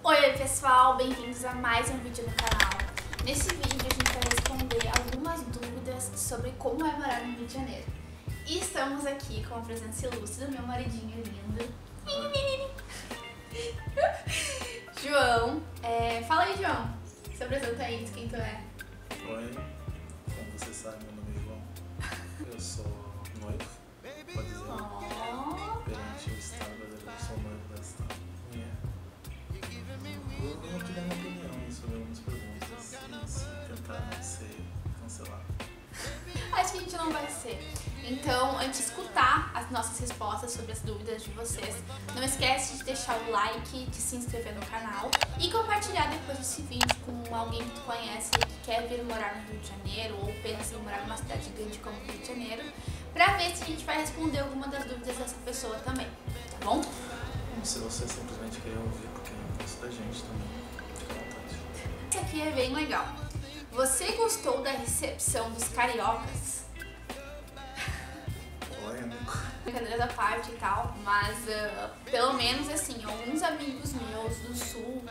Oi pessoal, bem-vindos a mais um vídeo no canal. Nesse vídeo a gente vai responder algumas dúvidas sobre como é morar no Rio de Janeiro. E estamos aqui com a presença ilustre do meu maridinho lindo, João. Fala aí, João. Se apresenta aí, diz quem tu é. Oi, como você sabe, meu nome é João. Eu sou noivo, pode dizer. Perante o Estado brasileiro, eu sou noivo desta mulher. Eu venho aqui dar minha opinião sobre algumas perguntas e se tentar não ser cancelado. Acho que a gente não vai ser. Então, antes de escutar as nossas respostas sobre as dúvidas de vocês, não esquece de deixar o like, de se inscrever no canal e compartilhar depois desse vídeo com alguém que tu conhece que quer vir morar no Rio de Janeiro ou pensa em morar numa cidade grande como o Rio de Janeiro, pra ver se a gente vai responder alguma das dúvidas dessa pessoa também, tá bom? Se você simplesmente querer ouvir porque gosta da gente também, fica à vontade. Esse aqui é bem legal. Você gostou da recepção dos cariocas? Brincadeiras à parte e tal, mas pelo menos assim, alguns amigos meus do sul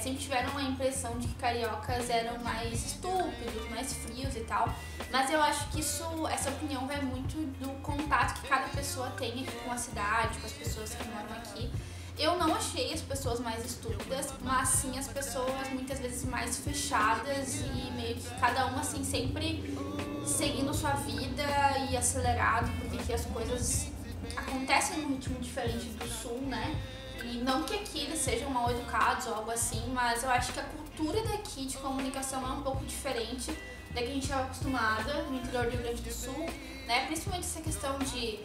sempre tiveram a impressão de que cariocas eram mais estúpidos, mais frios e tal, mas eu acho que essa opinião vai muito do contato que cada pessoa tem aqui com a cidade, com as pessoas que moram aqui. Eu não achei as pessoas mais estúpidas, mas sim as pessoas muitas vezes mais fechadas e meio que cada uma assim sempre seguindo sua vida e acelerado, porque as coisas acontecem num ritmo diferente do sul, né? E não que aqui eles sejam mal educados ou algo assim, mas eu acho que a cultura daqui de comunicação é um pouco diferente da que a gente estava acostumada no interior do Rio Grande do Sul, né? Principalmente essa questão de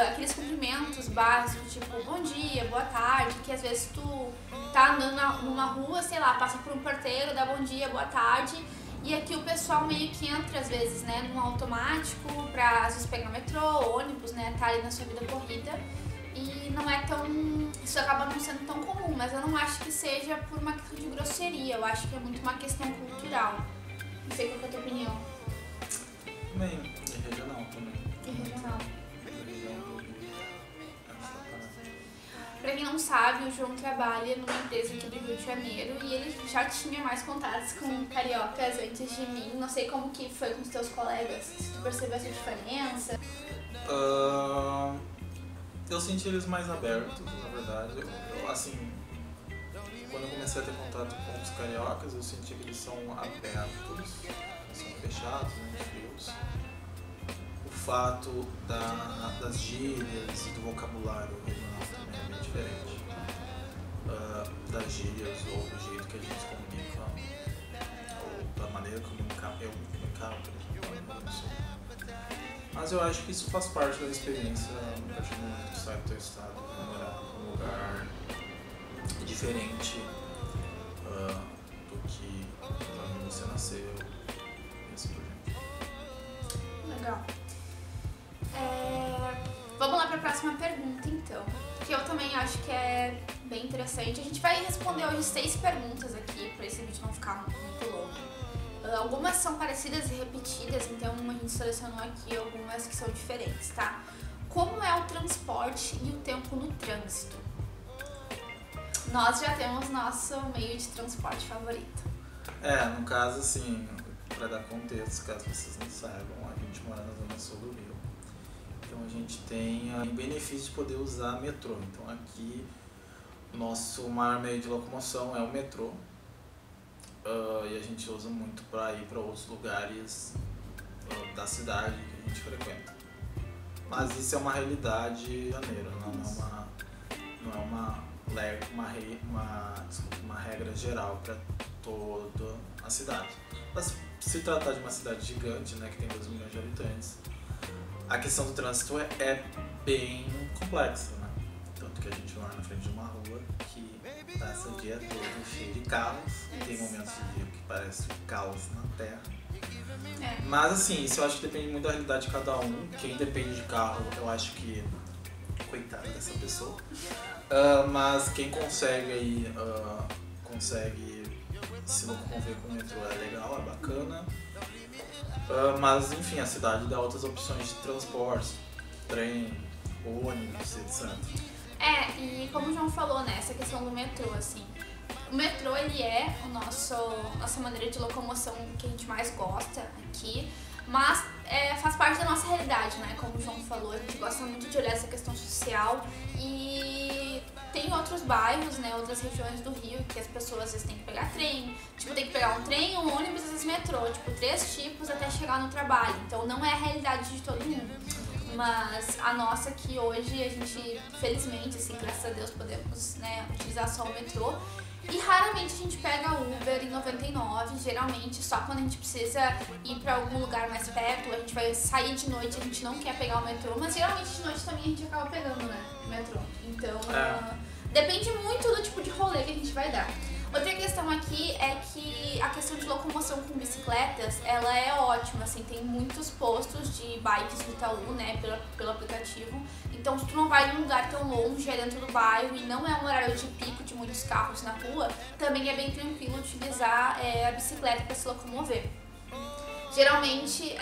aqueles cumprimentos básicos, tipo bom dia, boa tarde, que às vezes tu tá andando numa rua, sei lá, passa por um porteiro, dá bom dia, boa tarde, e aqui o pessoal meio que entra às vezes, né, num automático pra às vezes pegar metrô, ônibus, né, tá ali na sua vida corrida, e não é tão, isso acaba não sendo tão comum, mas eu não acho que seja por uma questão de grosseria, eu acho que é muito uma questão cultural. Não sei qual é a tua opinião. Também, e regional também. E regional. Pra quem não sabe, o João trabalha numa empresa aqui do Rio de Janeiro e ele já tinha mais contatos com cariocas antes de mim. Não sei como que foi com os teus colegas, se tu percebeu essa diferença. Eu senti eles mais abertos, na verdade. Eu, assim, quando eu comecei a ter contato com os cariocas, eu senti que eles são abertos, são fechados, né, frios. O fato das gírias e do vocabulário regional também é bem diferente das gírias ou do jeito que a gente se comunica ou da maneira como eu me comunicava, por exemplo, no Rio Grande do Sul. Mas eu acho que isso faz parte da experiência a partir do momento que tu sai do teu estado, morar num lugar diferente do que onde você nasceu e assim por diante. Legal. Vamos lá para a próxima pergunta, então, que eu também acho que é bem interessante. A gente vai responder hoje 6 perguntas aqui, para esse vídeo não ficar muito longo. Algumas são parecidas e repetidas, então a gente selecionou aqui algumas que são diferentes, tá? Como é o transporte e o tempo no trânsito? Nós já temos nosso meio de transporte favorito. No caso, assim, para dar contexto, caso vocês não saibam, a gente mora na zona sul do Rio. Então a gente tem o benefício de poder usar metrô. Então aqui o nosso maior meio de locomoção é o metrô. E a gente usa muito para ir para outros lugares da cidade que a gente frequenta. Mas isso é uma realidade janeiro, não é uma regra geral para toda a cidade. Mas se tratar de uma cidade gigante, né, que tem 2 milhões de habitantes, a questão do trânsito é bem complexa, né? Tanto que a gente mora na frente de uma rua que passa o dia todo cheio de carros, tem momentos do dia que parece um caos na terra. Mas assim, isso eu acho que depende muito da realidade de cada um. Quem depende de carro, eu acho que coitada dessa pessoa. Mas quem consegue aí, consegue se locomover com o metrô é legal, é bacana. Mas enfim, a cidade dá outras opções de transporte, trem, ônibus, etc. E como o João falou, né, essa questão do metrô, assim, o metrô, ele é nossa maneira de locomoção que a gente mais gosta aqui, mas faz parte da nossa realidade, né, como o João falou, a gente gosta muito de olhar essa questão social e tem outros bairros, né, outras regiões do Rio que as pessoas às vezes têm que pegar trem, tipo, tem que pegar um trem, um ônibus, às vezes metrô, tipo, 3 tipos até chegar no trabalho, então não é a realidade de todo mundo. Mas a nossa aqui hoje, a gente, felizmente, assim, graças a Deus, podemos, né, utilizar só o metrô. E raramente a gente pega Uber em 99, geralmente só quando a gente precisa ir pra algum lugar mais perto, a gente vai sair de noite, a gente não quer pegar o metrô, mas geralmente de noite também a gente acaba pegando, né, o metrô. Então, depende muito do tipo de rolê que a gente vai dar. Outra questão aqui é que a questão de locomoção com bicicletas, ela é ótima, assim, tem muitos postos de bikes do Itaú, né, pelo aplicativo. Então, se tu não vai num lugar tão longe, é dentro do bairro e não é um horário de pico de muitos carros na rua, também é bem tranquilo utilizar a bicicleta para se locomover. Geralmente,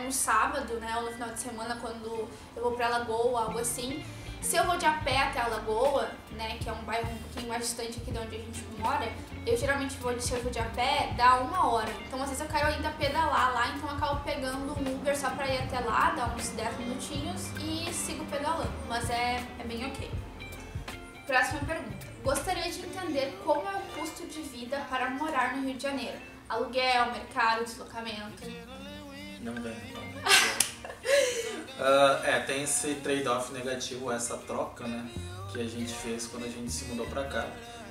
no sábado, né, ou no final de semana, quando eu vou pra Lagoa, algo assim, se eu vou de a pé até a Lagoa, né, que é um bairro um pouquinho mais distante aqui de onde a gente mora, eu geralmente se eu vou de a pé, dá 1 hora. Então, às vezes eu quero ainda pedalar lá, então eu acabo pegando um Uber só pra ir até lá, dá uns 10 minutinhos e sigo pedalando. Mas é bem ok. Próxima pergunta. Gostaria de entender como é o custo de vida para morar no Rio de Janeiro. Aluguel, mercado, deslocamento. Não vem, não. Tem esse trade-off negativo, essa troca, né, que a gente fez quando a gente se mudou pra cá,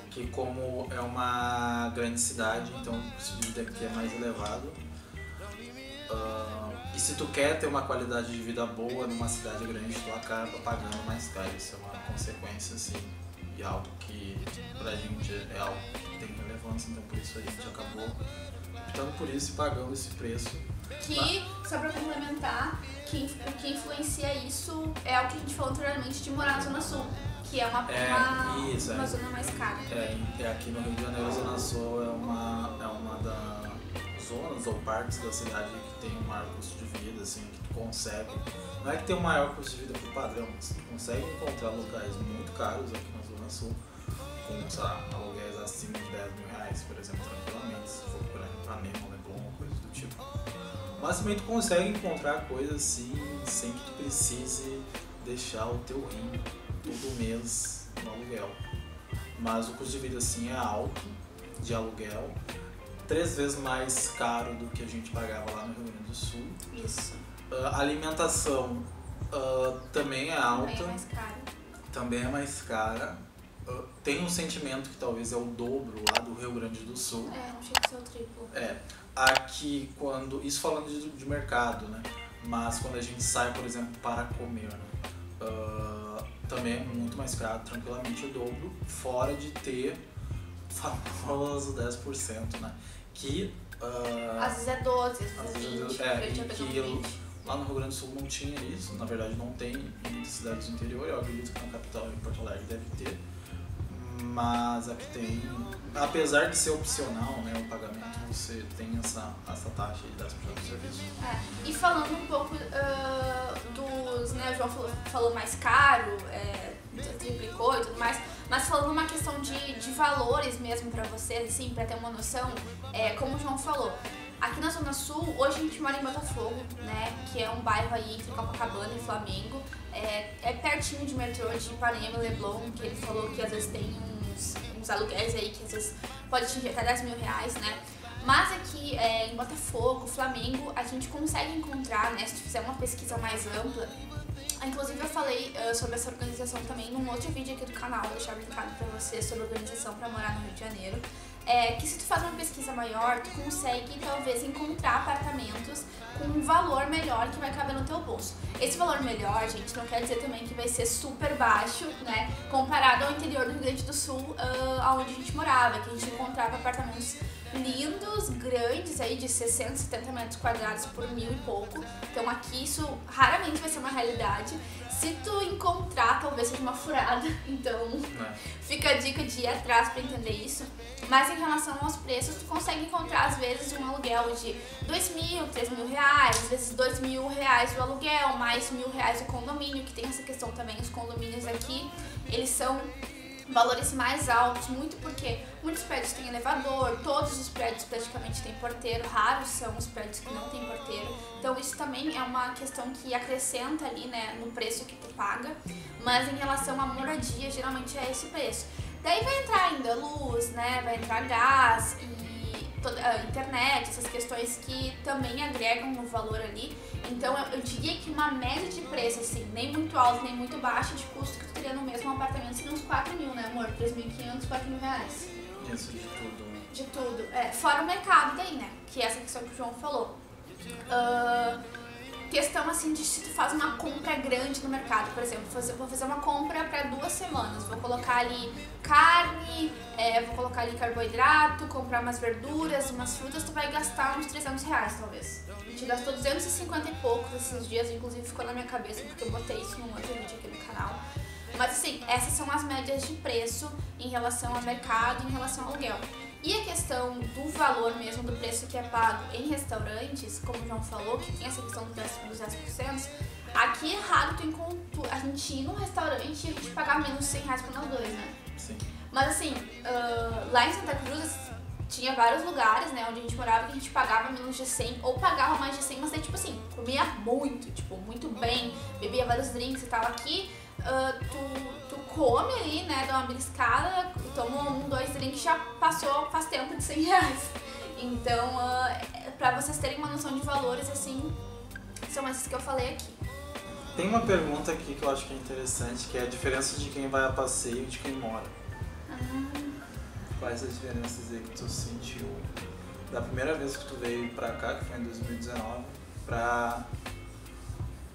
que como é uma grande cidade, então o custo de vida aqui é mais elevado. E se tu quer ter uma qualidade de vida boa numa cidade grande, tu acaba pagando mais caro. Isso é uma consequência, assim, e algo que pra gente é algo que tem relevância, então por isso a gente acabou optando por isso e pagando esse preço. Que, só pra complementar, o que influencia isso é o que a gente falou anteriormente de morar na Zona Sul, que é uma zona mais cara. Aqui no Rio de Janeiro, a Zona Sul é uma das zonas ou partes da cidade que tem um maior custo de vida, assim, que tu consegue. Não é que tem um maior custo de vida por padrão, mas tu consegue encontrar locais muito caros aqui na Zona Sul, com, sei lá, aluguéis acima de 10 mil reais, por exemplo, tranquilamente, se for por exemplo, Ipanema, Leblon, coisas do tipo. Mas também tu consegue encontrar coisas assim, sem que tu precise deixar o teu rim todo mês no aluguel. Mas o custo de vida assim é alto, de aluguel, 3 vezes mais caro do que a gente pagava lá no Rio Grande do Sul. Isso. A alimentação também é alta. Também é mais cara. Também é mais cara. Tem um sentimento que talvez é o dobro lá do Rio Grande do Sul. Não chega a ser o triplo. Aqui isso falando de mercado, né? Mas quando a gente sai, por exemplo, para comer, né? Também é muito mais caro, tranquilamente o dobro, fora de ter o famoso 10%, né? Que às vezes é 12, às às vezes vezes é 20. é 20. Que lá no Rio Grande do Sul não tinha isso, na verdade não tem em muitas cidades do interior, eu acredito que na capital, em Porto Alegre, deve ter. Mas aqui tem, apesar de ser opcional, né, o pagamento, você tem essa taxa de 10% do serviço. E falando um pouco dos, né, o João falou mais caro, triplicou e tudo mais, mas falando uma questão de valores mesmo pra vocês, assim, pra ter uma noção, como o João falou, aqui na Zona Sul, hoje a gente mora em Botafogo, né, que é um bairro aí entre Copacabana e Flamengo, é pertinho de metrô, de Ipanema e Leblon, que ele falou que às vezes tem uns aluguéis aí que às vezes pode atingir até 10 mil reais, né? Mas aqui em Botafogo, Flamengo, a gente consegue encontrar, né, se fizer uma pesquisa mais ampla. Inclusive eu falei sobre essa organização também num outro vídeo aqui do canal, vou deixar linkado pra você sobre organização pra morar no Rio de Janeiro. Que se tu faz uma pesquisa maior, tu consegue talvez encontrar apartamentos com um valor melhor que vai caber no teu bolso. Esse valor melhor, gente, não quer dizer também que vai ser super baixo, né, comparado ao interior do Rio Grande do Sul, onde a gente morava, que a gente encontrava apartamentos lindos, grandes, aí de 60, 70 metros quadrados por 1.000 e pouco. Então aqui isso raramente vai ser uma realidade. Se tu encontrar, talvez seja uma furada, então fica a dica de ir atrás pra entender isso. Mas em relação aos preços, tu consegue encontrar às vezes um aluguel de R$2.000, R$3.000, às vezes R$2.000 o aluguel, mais R$1.000 o condomínio, que tem essa questão também, os condomínios aqui, eles são valores mais altos, muito porque muitos prédios têm elevador, todos os prédios praticamente têm porteiro, raros são os prédios que não têm porteiro, então isso também é uma questão que acrescenta ali, né, no preço que tu paga, mas em relação à moradia, geralmente é esse preço. Daí vai entrar ainda luz, né, vai entrar gás e toda a internet, essas questões que também agregam no valor ali. Então eu diria que uma média de preço, assim, nem muito alto, nem muito baixo de custo que tu teria no mesmo apartamento, seria uns R$4.000, né, amor? R$3.500, R$4.000. Isso, de tudo. De tudo. Fora o mercado daí, né, que é essa questão que o João falou. Questão assim de se tu faz uma compra grande no mercado, por exemplo, vou fazer uma compra para 2 semanas, vou colocar ali carne, vou colocar ali carboidrato, comprar umas verduras, umas frutas, tu vai gastar uns R$300 talvez. A gente gastou 250 e poucos esses dias, inclusive ficou na minha cabeça porque eu botei isso num outro vídeo aqui no canal. Mas assim, essas são as médias de preço em relação ao mercado e em relação ao aluguel. E a questão do valor mesmo, do preço que é pago em restaurantes, como o João falou, que tem essa questão dos 10%, aqui é raro a gente ir num restaurante e a gente pagar menos de R$100 pra nós dois, né? Sim. Mas assim, lá em Santa Cruz tinha vários lugares, né, onde a gente morava que a gente pagava menos de 100 ou pagava mais de 100, mas daí tipo assim, comia muito, tipo, muito bem, bebia vários drinks e tal. Aqui, tu come ali, né, dá uma beliscada, toma 1, 2 drinks, já passou, faz tempo de R$100. Então, pra vocês terem uma noção de valores, assim, são esses que eu falei aqui. Tem uma pergunta aqui que eu acho que é interessante, que é a diferença de quem vai a passeio e de quem mora. Quais as diferenças aí que tu sentiu da primeira vez que tu veio pra cá, que foi em 2019, pra...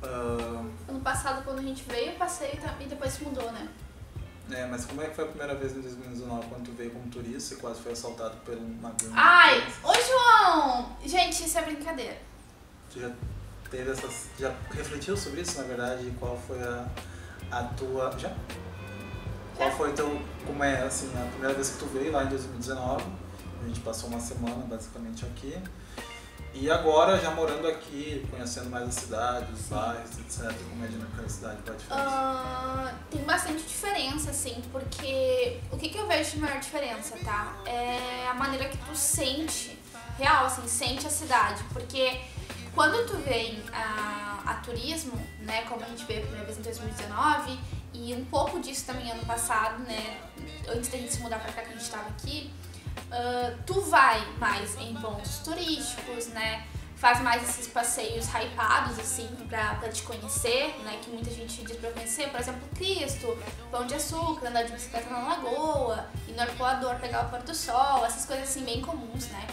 Ano passado, quando a gente veio, eu passei e depois mudou, né? Mas como é que foi a primeira vez em 2019, quando tu veio como turista e quase foi assaltado por uma gangue? Ai, ô João! Gente, isso é brincadeira. Tu já teve já refletiu sobre isso, na verdade? Qual foi a tua... Já? Qual foi como é, assim, a primeira vez que tu veio lá em 2019, a gente passou uma semana basicamente aqui, e agora já morando aqui, conhecendo mais a cidade, os bairros, etc, como é naquela cidade, qual a diferença? Tem bastante diferença, assim, porque o que eu vejo de maior diferença, tá? É a maneira que tu sente, real, assim, sente a cidade, porque quando tu vem a turismo, né, como a gente veio a primeira vez em 2019, e um pouco disso também ano passado, né, antes da gente se mudar pra cá que a gente tava aqui, tu vai mais em pontos turísticos, né, faz mais esses passeios hypados, assim, pra te conhecer, né, que muita gente diz pra conhecer, por exemplo, Cristo, Pão de Açúcar, andar de bicicleta na lagoa, ir no arpoador, pegar o pôr do sol, essas coisas assim bem comuns, né.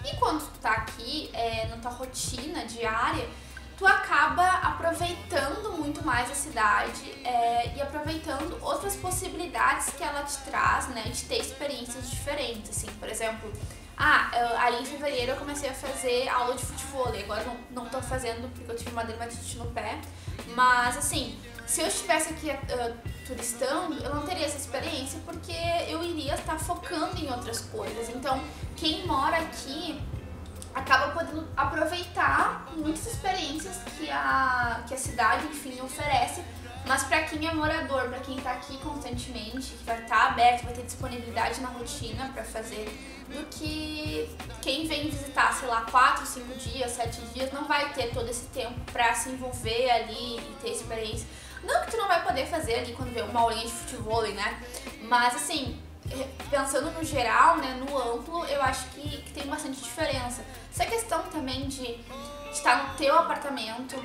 E quando tu tá aqui, na tua rotina diária, tu acaba aproveitando muito mais a cidade e aproveitando outras possibilidades que ela te traz, né, de ter experiências diferentes, assim, por exemplo, ali em fevereiro eu comecei a fazer aula de futebol, agora não tô fazendo porque eu tive uma dermatite no pé, mas assim, se eu estivesse aqui turistando, eu não teria essa experiência porque eu iria estar focando em outras coisas, então quem mora aqui acaba podendo aproveitar muitas experiências que a cidade, enfim, oferece, mas para quem é morador, para quem tá aqui constantemente, que vai estar aberto, vai ter disponibilidade na rotina para fazer, do que quem vem visitar, sei lá, 4, 5 dias, 7 dias, não vai ter todo esse tempo para se envolver ali e ter experiência. Não que tu não vai poder fazer ali quando vê uma aulinha de futebol, né, mas assim, pensando no geral, né, no amplo, eu acho que tem bastante diferença. Essa questão também de estar no teu apartamento,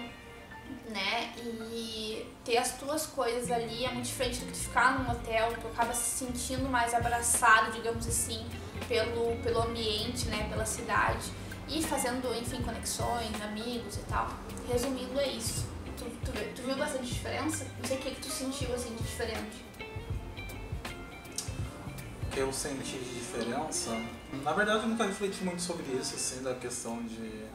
né, e ter as tuas coisas ali é muito diferente do que tu ficar num hotel, tu acaba se sentindo mais abraçado, digamos assim, pelo ambiente, né, pela cidade, e fazendo, enfim, conexões, amigos e tal. Resumindo, é isso. Tu viu bastante diferença? Não sei o que tu sentiu, assim, de diferente. Que eu senti de diferença, na verdade eu nunca refleti muito sobre isso, assim, da questão de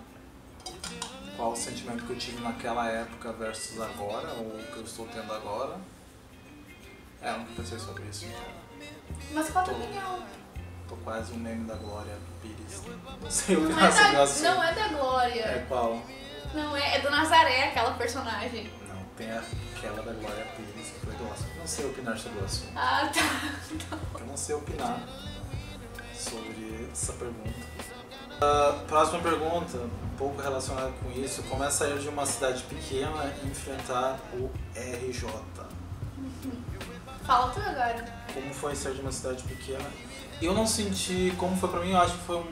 qual o sentimento que eu tive naquela época versus agora, ou o que eu estou tendo agora. Eu nunca pensei sobre isso, então. Mas qual a tua opinião? Tô quase um meme da Glória Pires. Não sei o que Não sobre o assunto. não é da Glória. É qual? Não é do Nazaré, aquela personagem. Não, tem aquela da Glória Pires que foi do Oscar. Não sei opinar sobre o assunto. Ah, tá. Eu não sei opinar sobre essa pergunta. Próxima pergunta, um pouco relacionada com isso. Como é sair de uma cidade pequena e enfrentar o RJ? Fala tu agora. Como foi sair de uma cidade pequena? Eu não senti como foi pra mim, eu acho que foi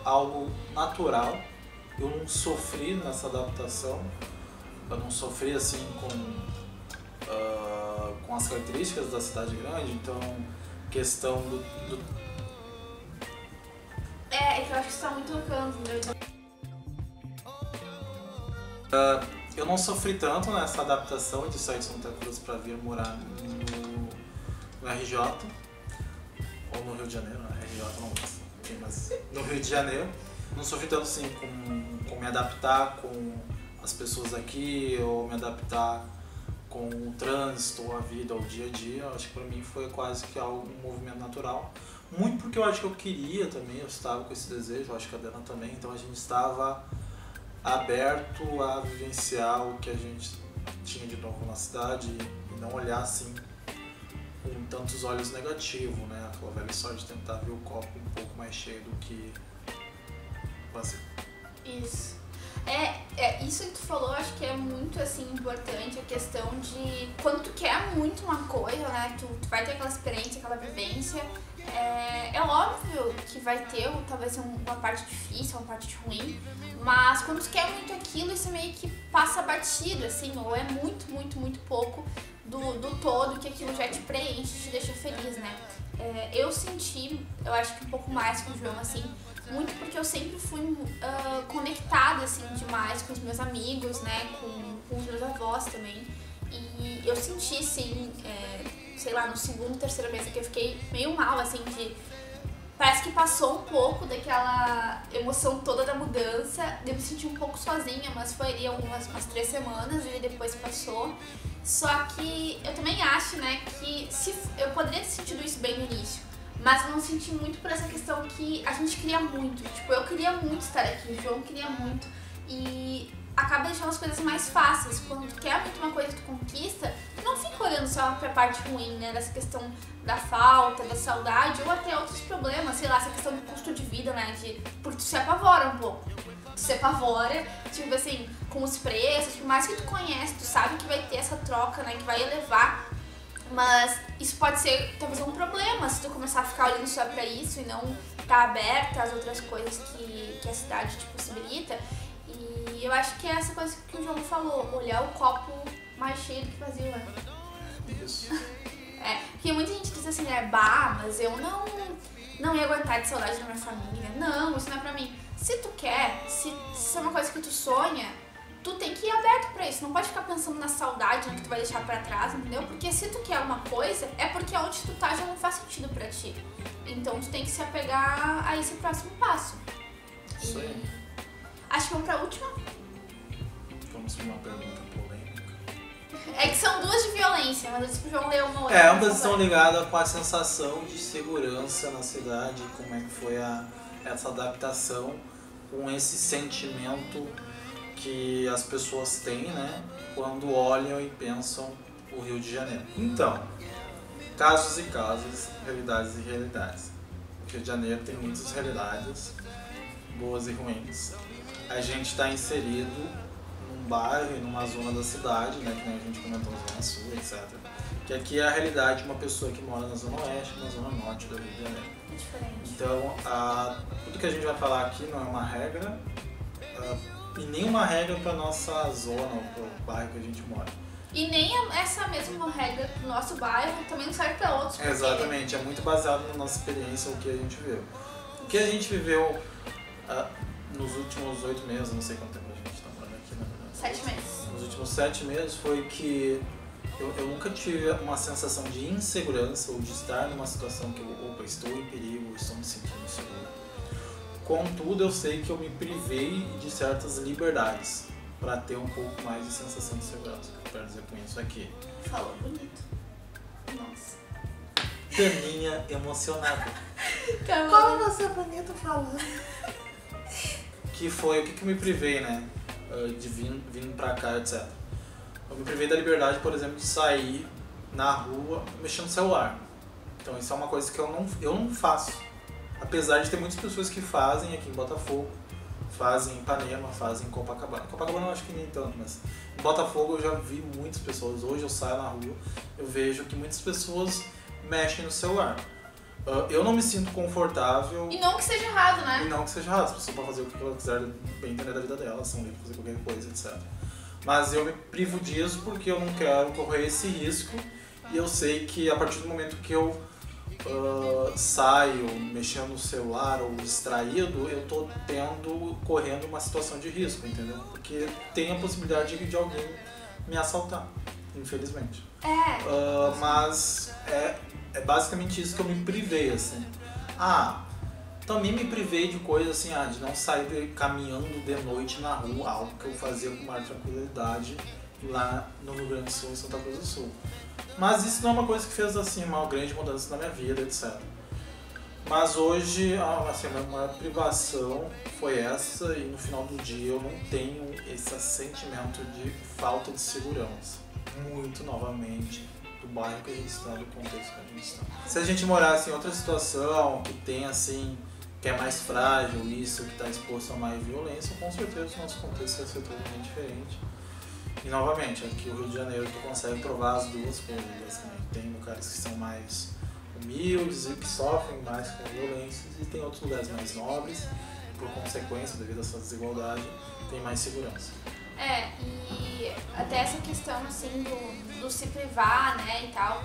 algo natural. Eu não sofri nessa adaptação. Eu não sofri assim com as características da cidade grande, então questão do É que eu acho que você tá muito tocando, né? Eu não sofri tanto nessa adaptação de sair de Santa Cruz para vir morar no RJ, ou no Rio de Janeiro, né? RJ não tem, mas no Rio de Janeiro. Não sofri tanto assim com me adaptar com as pessoas aqui, ou me adaptar com o trânsito, a vida, o dia a dia. Eu acho que para mim foi quase que um movimento natural. Muito porque eu acho que eu queria também, eu estava com esse desejo, eu acho que a Dana também, então a gente estava aberto a vivenciar o que a gente tinha de novo na cidade e não olhar assim com tantos olhos negativos, né? Aquela velha história de tentar ver o copo um pouco mais cheio do que vazio. Isso. Isso que tu falou, acho que é muito assim importante, a questão de quando tu quer muito uma coisa, né? Tu vai ter aquela experiência, aquela vivência. É óbvio que vai ter talvez uma parte difícil, uma parte ruim, mas quando tu quer muito aquilo, isso meio que passa batido, assim, ou é muito, muito, muito pouco do todo que aquilo já te preenche, te deixa feliz, né? Eu senti, eu acho que um pouco mais que o João, assim, muito porque eu sempre fui conectada, assim, demais com os meus amigos, né, com os meus avós também, e eu senti, sim, sei lá, no segundo, terceiro mês que eu fiquei meio mal, assim, parece que passou um pouco daquela emoção toda da mudança, eu me senti um pouco sozinha, mas foi ali umas 3 semanas e depois passou. Só que eu também acho, né, que eu poderia ter sentido isso bem no início, mas eu não senti muito por essa questão que a gente queria muito. Tipo, eu queria muito estar aqui, o João queria muito, e acaba deixando as coisas mais fáceis. Quando tu quer muito uma coisa que tu conquista, tu não fica olhando só pra parte ruim, né, dessa questão da falta, da saudade, ou até outros problemas, sei lá, essa questão do custo de vida, né, porque tu se apavora um pouco. Tu se apavora, tipo assim, com os preços, por mais que tu conhece, tu sabe que vai ter essa troca, né, que vai elevar, mas isso pode ser talvez um problema se tu começar a ficar olhando só pra isso e não tá aberta às outras coisas que a cidade te possibilita. E eu acho que é essa coisa que o João falou, olhar o copo mais cheio do que vazio, né? Isso. Porque muita gente diz assim, né, mas eu não ia aguentar de saudade da minha família. Não, isso não é pra mim. Se tu quer, se é uma coisa que tu sonha, tu tem que ir aberto pra isso. Não pode ficar pensando na saudade, né, que tu vai deixar pra trás, entendeu? Porque se tu quer uma coisa, é porque onde tu tá já não faz sentido pra ti. Então tu tem que se apegar a esse próximo passo. Isso aí. Acho que vamos pra última. Vamos para uma pergunta polêmica. É que são duas de violência, mas eu disse pro João ler uma outra. Ambas estão ligadas com a sensação de segurança na cidade, como é que foi essa adaptação com esse sentimento que as pessoas têm, né, quando olham e pensam o Rio de Janeiro. Então, casos e casos, realidades e realidades. O Rio de Janeiro tem muitas realidades, boas e ruins. A gente está inserido num bairro e numa zona da cidade, né, que nem a gente comentou, Zona Sul, etc. Que aqui é a realidade de uma pessoa que mora na Zona Oeste e na Zona Norte do Rio de Janeiro. É diferente. Então, tudo que a gente vai falar aqui não é uma regra, e nem uma regra para nossa zona ou para o bairro que a gente mora. E nem essa mesma regra do nosso bairro também não serve para outros. Porque... Exatamente, é muito baseado na nossa experiência, o que a gente viveu. O que a gente viveu nos últimos 8 meses, não sei quanto tempo a gente está morando aqui, na verdade. 7 meses. Nos últimos 7 meses foi que eu nunca tive uma sensação de insegurança ou de estar numa situação que eu estou em perigo, estou me sentindo inseguro. Contudo, eu sei que eu me privei de certas liberdades. para ter um pouco mais de sensação de segurança. O que eu quero dizer com isso aqui? Falou bonito. Nossa. Daninha emocionada. Tá Como você é bonito falando. Que foi o que eu me privei, né? De vir pra cá, etc. Eu me privei da liberdade, por exemplo, de sair na rua mexendo no celular. Então isso é uma coisa que eu não faço. Apesar de ter muitas pessoas que fazem aqui em Botafogo, fazem em Ipanema, fazem em Copacabana. Copacabana eu acho que nem tanto, mas em Botafogo eu já vi muitas pessoas. Hoje eu saio na rua, eu vejo que muitas pessoas mexem no celular. Eu não me sinto confortável. E não que seja errado, né? E não que seja errado. As pessoas podem fazer o que elas quiserem, bem entender da vida delas, são livres de fazer qualquer coisa, etc. Mas eu me privo disso porque eu não quero correr esse risco. E eu sei que a partir do momento que eu saio mexendo no celular ou distraído, eu tô correndo uma situação de risco, entendeu? Porque tem a possibilidade de alguém me assaltar, infelizmente. Mas é basicamente isso que eu me privei, assim. Também me privei de coisas assim, de não sair caminhando de noite na rua, algo que eu fazia com maior tranquilidade lá no Rio Grande do Sul, em Santa Cruz do Sul. Mas isso não é uma coisa que fez assim uma grande mudança na minha vida, etc. Mas hoje, assim, a minha maior privação foi essa, e no final do dia eu não tenho esse sentimento de falta de segurança. Muito novamente do bairro que a gente está, do contexto que a gente está. Se a gente morasse em outra situação, que tem assim, que é mais frágil isso, que está exposto a mais violência, com certeza o nosso contexto ia ser totalmente diferente. E novamente, aqui no Rio de Janeiro tu consegue provar as duas coisas, assim, tem lugares que são mais humildes e que sofrem mais com violências, e tem outros lugares mais nobres, por consequência, devido a essa desigualdade, tem mais segurança. E até essa questão assim do se privar, né, e tal,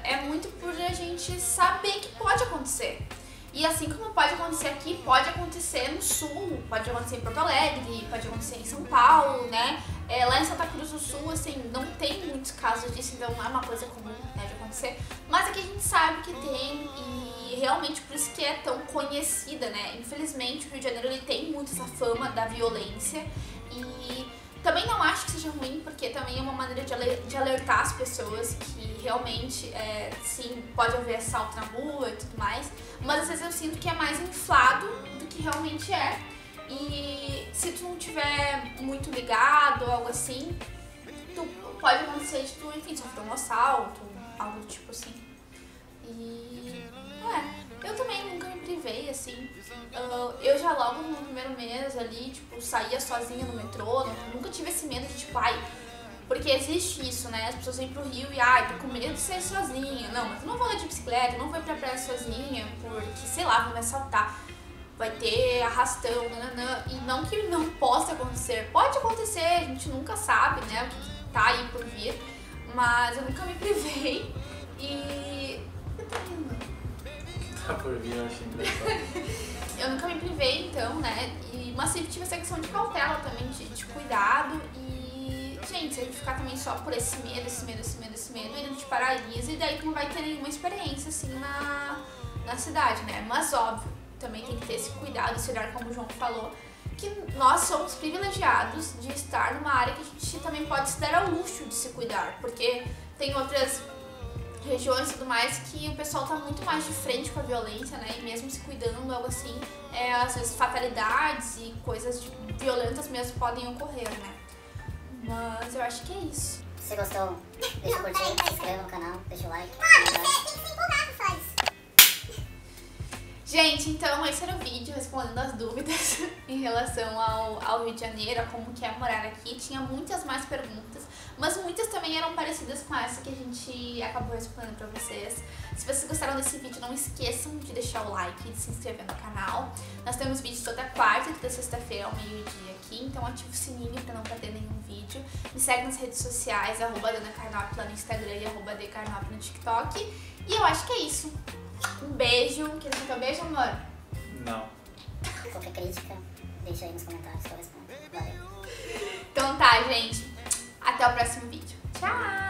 é muito por a gente saber que pode acontecer. E assim como pode acontecer aqui, pode acontecer no Sul, pode acontecer em Porto Alegre, pode acontecer em São Paulo, né? Lá em Santa Cruz do Sul, assim, não tem muitos casos disso, então não é uma coisa comum, né, de acontecer. Mas aqui a gente sabe que tem, e realmente por isso que é tão conhecida, né? Infelizmente o Rio de Janeiro ele tem muito essa fama da violência, e também não acho que seja ruim, porque também é uma maneira de alertar as pessoas que realmente, sim, pode haver assalto na rua e tudo mais, mas às vezes eu sinto que é mais inflado do que realmente é. E se tu não tiver muito ligado ou algo assim, pode acontecer de tu, enfim, sofrer um assalto, algo do tipo assim. E eu também nunca me privei, assim. Eu já logo no primeiro mês ali, tipo, saía sozinha no metrô, nunca tive esse medo de tipo, porque existe isso, né? As pessoas vêm pro Rio e, tô com medo de sair sozinha. Não, mas eu não vou andar de bicicleta, eu não vou ir pra praia sozinha, porque, sei lá, vão me assaltar. Vai ter arrastão, nananã. E não que não possa acontecer. Pode acontecer, a gente nunca sabe, né, o que tá aí por vir. Mas eu nunca me privei. E... Tá por vir, eu achei engraçado. Eu nunca me privei, então, né? Mas sempre tive essa questão de cautela também, de cuidado. E, gente, se a gente ficar também só por esse medo, ele não te paralisa. E daí tu não vai ter nenhuma experiência, assim, na cidade, né? Mas, óbvio, também tem que ter esse cuidado, esse olhar, como o João falou, que nós somos privilegiados de estar numa área que a gente também pode se dar ao luxo de se cuidar, porque tem outras regiões e tudo mais que o pessoal tá muito mais de frente com a violência, né, e mesmo se cuidando, algo assim, às vezes fatalidades e coisas violentas mesmo podem ocorrer, né. Mas eu acho que é isso. Se você gostou, deixa o curtir, se inscreva no canal, deixa o like. Você tem que se empolgar com fãs. Gente, então esse era o vídeo respondendo as dúvidas em relação ao Rio de Janeiro, a como que é morar aqui. Tinha muitas mais perguntas, mas muitas também eram parecidas com essa que a gente acabou respondendo pra vocês. Se vocês gostaram desse vídeo, não esqueçam de deixar o like e de se inscrever no canal. Nós temos vídeos toda quarta e toda sexta-feira ao meio-dia aqui, então ativa o sininho pra não perder nenhum vídeo. Me segue nas redes sociais, @DanaCarnop lá no Instagram e @DCarnop no TikTok. E eu acho que é isso. Um beijo. Quer dizer um beijo, amor? Não. Qualquer crítica, deixa aí nos comentários que eu respondo. Valeu. Então tá, gente. Até o próximo vídeo. Tchau!